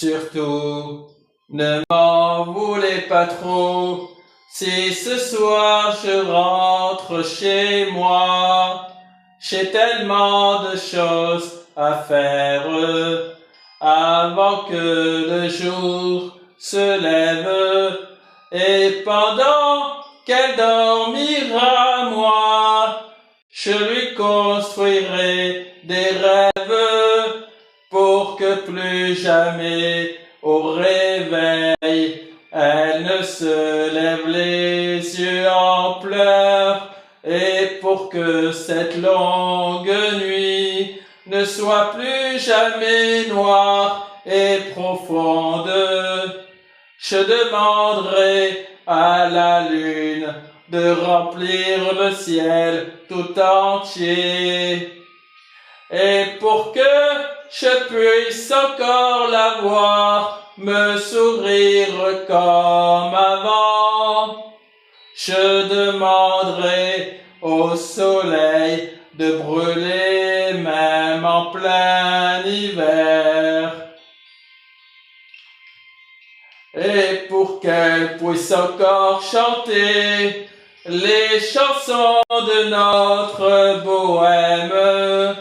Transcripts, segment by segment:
Surtout, ne m'en voulez pas trop, si ce soir je rentre chez moi. J'ai tellement de choses à faire avant que le jour se lève, et pendant qu'elle dormira, moi, je lui construirai des rêves pour que plus jamais au réveil elle ne se lève les yeux en pleurs, et pour que cette longue nuit ne soit plus jamais noire et profonde. Je demanderai à la lune de remplir le ciel tout entier. Et pour que je puisse encore la voir me sourire comme avant, je demanderai au soleil de brûler même en plein hiver. Et pour qu'elle puisse encore chanter les chansons de notre bohème,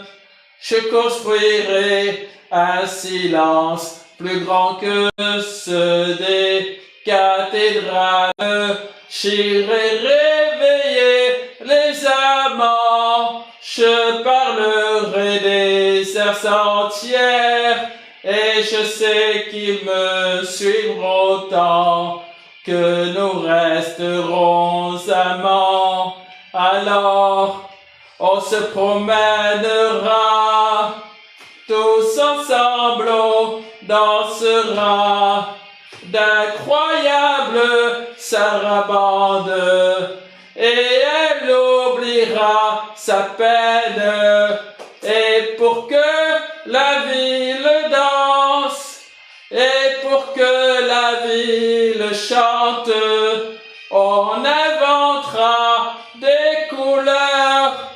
je construirai un silence plus grand que ceux des cathédrales. J'irai réveiller les amants, je parlerai des heures entières, et je sais qu'ils me suivront tant que nous resterons amants. Alors on se promènera tous ensemble, on dansera d'incroyables sarabandes, et elle oubliera sa peine. Et pour que la ville danse, et pour que la ville chante, on inventera des couleurs,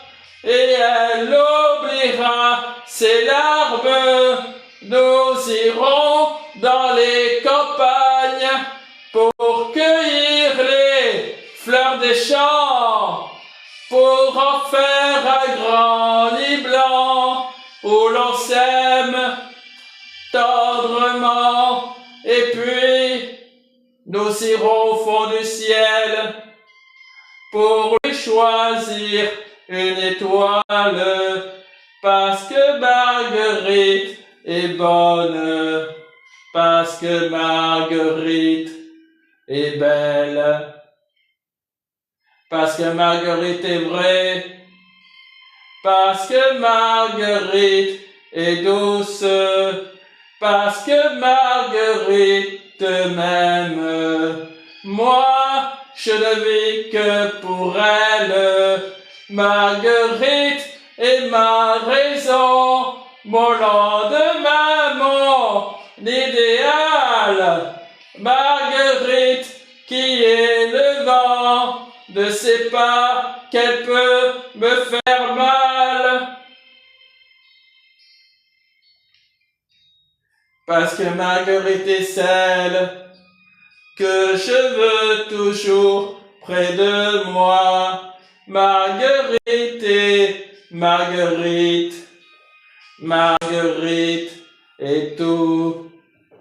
et elle oubliera ses larmes. Nous irons dans les campagnes pour cueillir les fleurs des champs, pour en faire un grand lit blanc où l'on s'aime tendrement. Et puis nous irons au fond du ciel pour lui choisir une étoile, parce que Marguerite est bonne, parce que Marguerite est belle, parce que Marguerite est vraie, parce que Marguerite est douce, parce que Marguerite m'aime. Moi, je ne vis que pour elle. Marguerite est ma raison, mon lendemain, mon idéal. Marguerite qui est le vent ne sait pas qu'elle peut me faire mal. Parce que Marguerite est celle que je veux toujours près de moi. Marguerite est Marguerite, Marguerite est tout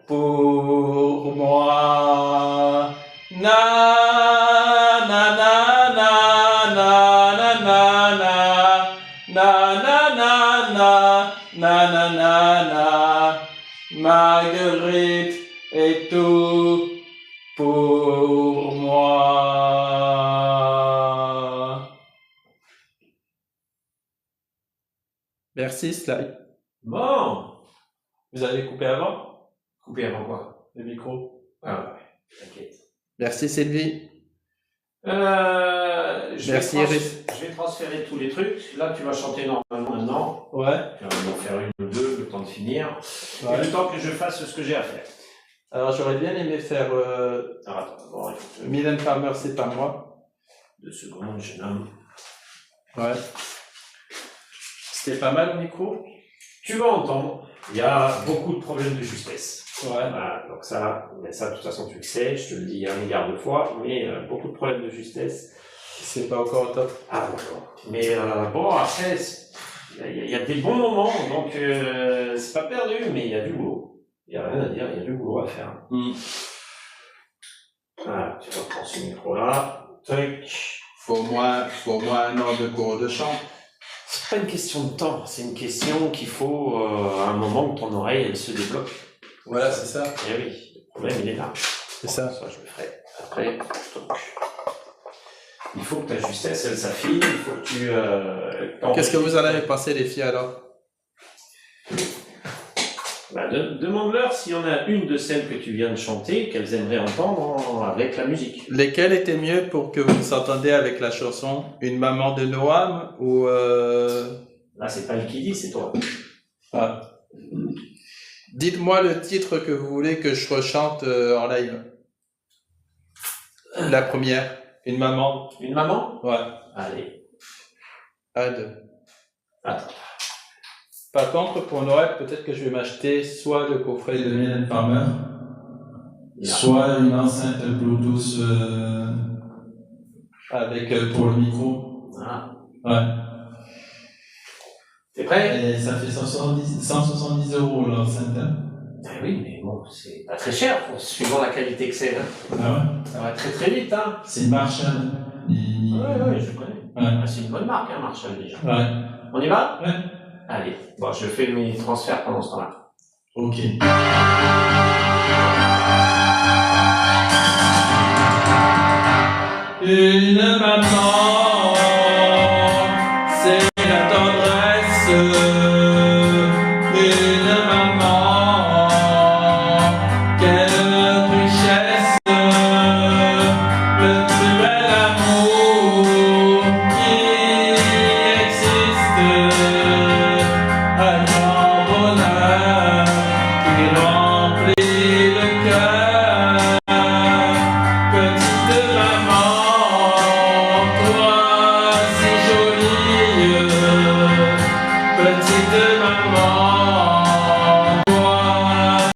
pour moi. Na na na na na na na na na na na na na na na. Marguerite est tout pour moi. Merci, Sly. Bon. Vous avez coupé avant? Coupé avant quoi? Le micro. Ah ouais, t'inquiète. Merci, Sylvie. Je Merci, Iris. je vais transférer tous les trucs. Là, tu vas chanter normalement maintenant. Ouais. Tu vas en faire une ou deux, le temps de finir. Ouais. Et le temps que je fasse ce que j'ai à faire. Alors, j'aurais bien aimé faire Alors, attends, bon, écoute, Mylène Farmer, c'est pas moi. 2 secondes, jeune homme. Ouais. C'était pas mal au micro? Tu vas entendre, il y a beaucoup de problèmes de justesse. Ouais. Voilà, donc ça, mais ça, de toute façon, tu le sais, je te le dis 1 milliard de fois, mais beaucoup de problèmes de justesse. C'est pas encore au top. Ah, d'accord. Mais bon, après, il y a des bons moments, donc c'est pas perdu, mais il y a du boulot. Il n'y a rien à dire, il y a du boulot à faire. Voilà, tu reprends ce micro-là. Tac. Faut au moins 1 an de cours de chant. C'est pas une question de temps, c'est une question qu'il faut à un moment que ton oreille elle se débloque. Voilà, c'est ça. Et oui, le problème il est là. C'est ça. Ça je le ferai après. Donc, il faut que ta justesse elle s'affine, il faut que tu. Qu'est-ce que vous en avez pensé, les filles, alors? Bah, demande-leur s'il y en a une de celles que tu viens de chanter qu'elles aimeraient entendre avec la musique. Lesquelles étaient mieux pour que vous s'entendiez avec la chanson? Une maman de Noam ou Là, c'est pas elle qui dit, c'est toi. Ah. Dites-moi le titre que vous voulez que je rechante en live. La première. Une maman. Une maman? Ouais. Allez. 1, 2. Attends. Par contre, pour Noël, peut-être que je vais m'acheter soit le coffret de Mylène Farmer, soit une enceinte Bluetooth avec pour le micro. Voilà. Ouais. T'es prêt? Et ça fait 170 € l'enceinte. Eh oui, mais bon, c'est pas très cher, suivant la qualité que c'est. Hein. Ah ouais? Ça va très très vite, hein. C'est une Marshall. Ouais, je connais. Ouais. C'est une bonne marque, hein, Marshall, déjà. Ouais. On y va? Ouais. Allez. Bon, je fais le mini-transfert pendant ce temps-là. Ok. Une maman, c'est la tendresse. Une maman, quelle richesse. Le